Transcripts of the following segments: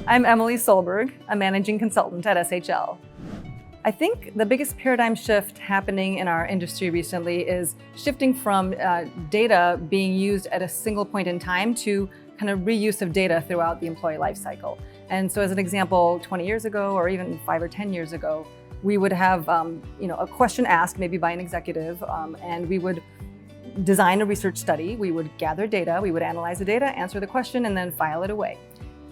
I'm Emily Solberg, a managing consultant at SHL. I think the biggest paradigm shift happening in our industry recently is shifting from data being used at a single point in time to kind of reuse of data throughout the employee lifecycle. And so as an example, 20 years ago, or even 5 or 10 years ago, we would have a question asked maybe by an executive, and we would design a research study. We would gather data, we would analyze the data, answer the question, and then file it away.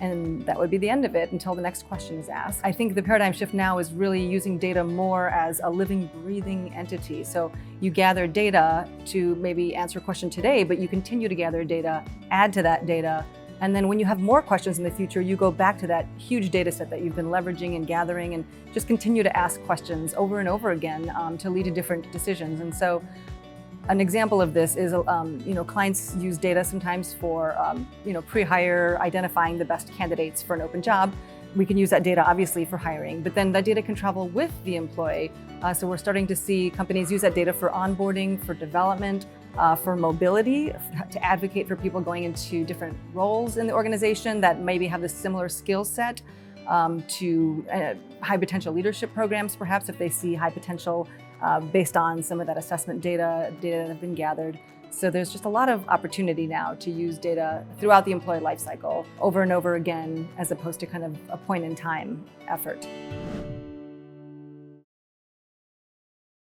And that would be the end of it until the next question is asked. I think the paradigm shift now is really using data more as a living, breathing entity. So you gather data to maybe answer a question today, but you continue to gather data, add to that data, and then when you have more questions in the future, you go back to that huge data set that you've been leveraging and gathering and just continue to ask questions over and over again to lead to different decisions. And so an example of this is, clients use data sometimes for, pre-hire, identifying the best candidates for an open job. We can use that data obviously for hiring, but then that data can travel with the employee. So we're starting to see companies use that data for onboarding, for development, for mobility, to advocate for people going into different roles in the organization that maybe have the similar skill set, to high potential leadership programs, perhaps if they see high potential based on some of that assessment data that have been gathered. So there's just a lot of opportunity now to use data throughout the employee lifecycle over and over again, as opposed to kind of a point in time effort.